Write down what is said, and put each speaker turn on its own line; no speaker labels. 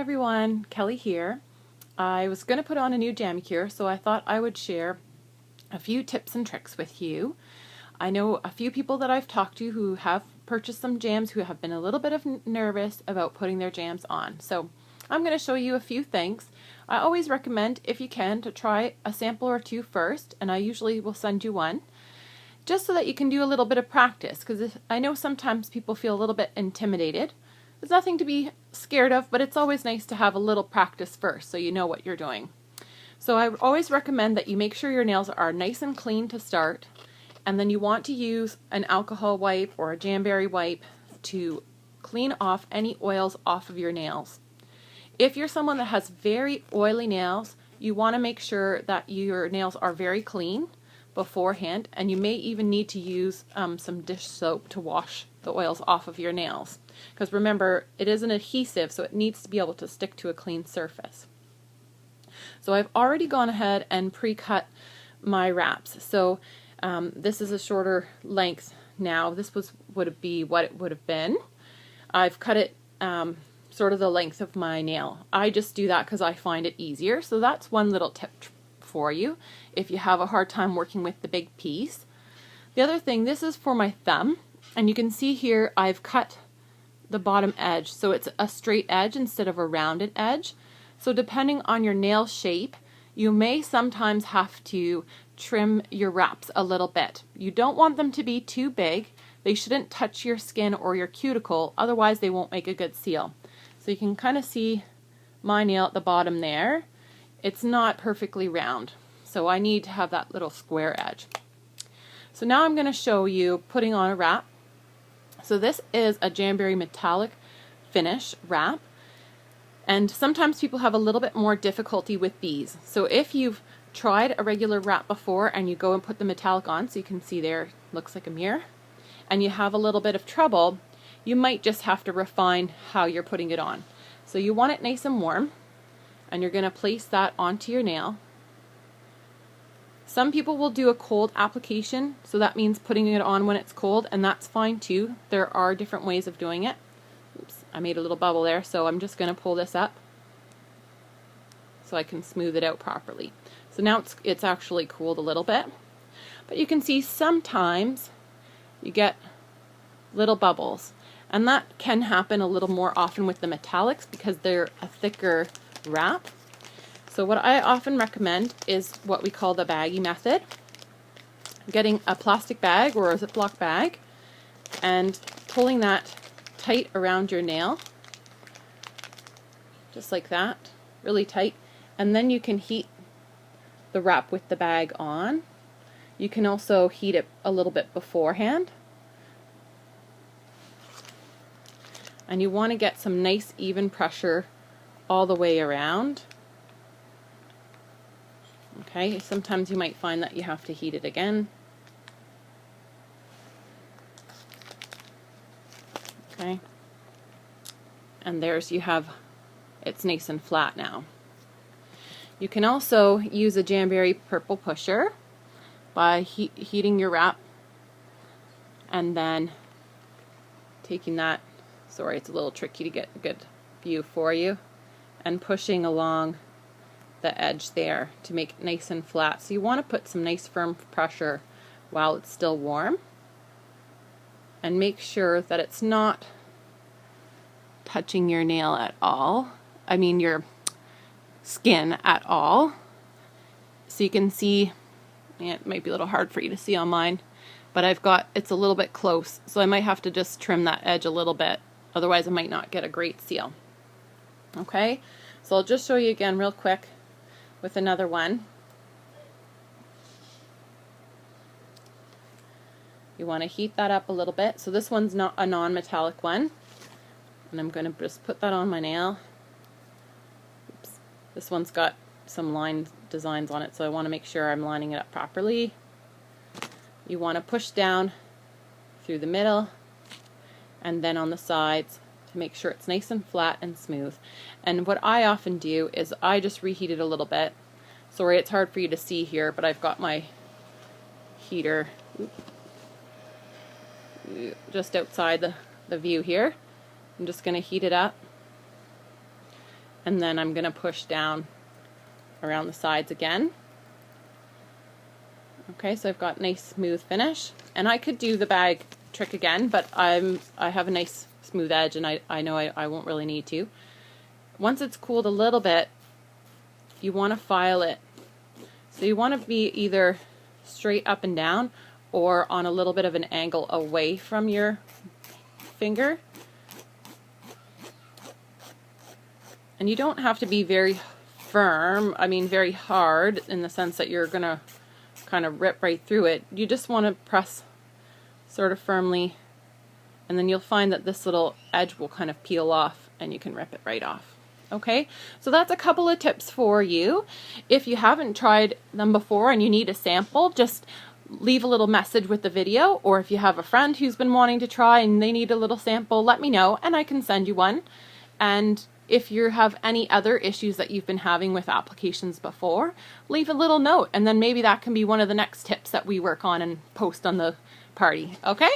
everyone, Kelly here. I was going to put on a new Jamicure, so I thought I would share a few tips and tricks with you. I know a few people that I've talked to who have purchased some jams who have been a little bit nervous about putting their jams on. So I'm going to show you a few things. I always recommend, if you can, to try a sample or two first, and I usually will send you one, just so that you can do a little bit of practice, because I know sometimes people feel a little bit intimidated. There's nothing to be scared of, but it's always nice to have a little practice first so you know what you're doing. So I always recommend that you make sure your nails are nice and clean to start, and then you want to use an alcohol wipe or a Jamberry wipe to clean off any oils off of your nails. If you're someone that has very oily nails, you want to make sure that your nails are very clean beforehand, and you may even need to use some dish soap to wash the oils off of your nails, because remember, it is an adhesive, so it needs to be able to stick to a clean surface. So I've already gone ahead and pre-cut my wraps. So this is a shorter length now. This would be what it would have been. I've cut it sort of the length of my nail. I just do that because I find it easier. So that's one little tip for you if you have a hard time working with the big piece. The other thing, this is for my thumb, and you can see here I've cut the bottom edge so it's a straight edge instead of a rounded edge. So depending on your nail shape, you may sometimes have to trim your wraps a little bit. You don't want them to be too big. They shouldn't touch your skin or your cuticle, otherwise they won't make a good seal. So you can kind of see my nail at the bottom there. It's not perfectly round, so I need to have that little square edge. So now I'm going to show you putting on a wrap. So this is a Jamberry metallic finish wrap, and sometimes people have a little bit more difficulty with these. So if you've tried a regular wrap before and you go and put the metallic on, so you can see there looks like a mirror, and you have a little bit of trouble, you might just have to refine how you're putting it on. So you want it nice and warm, and you're going to place that onto your nail. Some people will do a cold application, so that means putting it on when it's cold, and that's fine too. There are different ways of doing it. Oops, I made a little bubble there, so I'm just going to pull this up so I can smooth it out properly. So now it's actually cooled a little bit, but you can see sometimes you get little bubbles, and that can happen a little more often with the metallics because they're a thicker wrap. So what I often recommend is what we call the baggy method. Getting a plastic bag or a Ziploc bag and pulling that tight around your nail, just like that, really tight, and then you can heat the wrap with the bag on. You can also heat it a little bit beforehand. And you want to get some nice even pressure all the way around. Okay, sometimes you might find that you have to heat it again. Okay, and there's, you have, it's nice and flat now. You can also use a Jamberry purple pusher by heating your wrap and then taking that, sorry it's a little tricky to get a good view for you, and pushing along the edge there to make it nice and flat. So you want to put some nice firm pressure while it's still warm, and make sure that it's not touching your nail at all, I mean your skin at all. So you can see, yeah, it might be a little hard for you to see on mine, but I've got, it's a little bit close, so I might have to just trim that edge a little bit, otherwise I might not get a great seal. Okay, so I'll just show you again real quick with another one. You want to heat that up a little bit. So this one's not a non-metallic one, and I'm going to just put that on my nail. Oops. This one's got some line designs on it, so I want to make sure I'm lining it up properly. You want to push down through the middle and then on the sides to make sure it's nice and flat and smooth. And what I often do is I just reheat it a little bit. Sorry, it's hard for you to see here, but I've got my heater just outside the view here. I'm just going to heat it up and then I'm going to push down around the sides again. Okay, so I've got a nice smooth finish, and I could do the bag trick again, but I have a nice smooth edge, and I know I won't really need to. Once it's cooled a little bit, you want to file it. So you want to be either straight up and down or on a little bit of an angle away from your finger. And you don't have to be very firm, I mean very hard, in the sense that you're going to kind of rip right through it. You just want to press sort of firmly, and then you'll find that this little edge will kind of peel off and you can rip it right off. Okay, so that's a couple of tips for you. If you haven't tried them before and you need a sample, just leave a little message with the video, or if you have a friend who's been wanting to try and they need a little sample, let me know and I can send you one. And if you have any other issues that you've been having with applications before, leave a little note, and then maybe that can be one of the next tips that we work on and post on the party. Okay?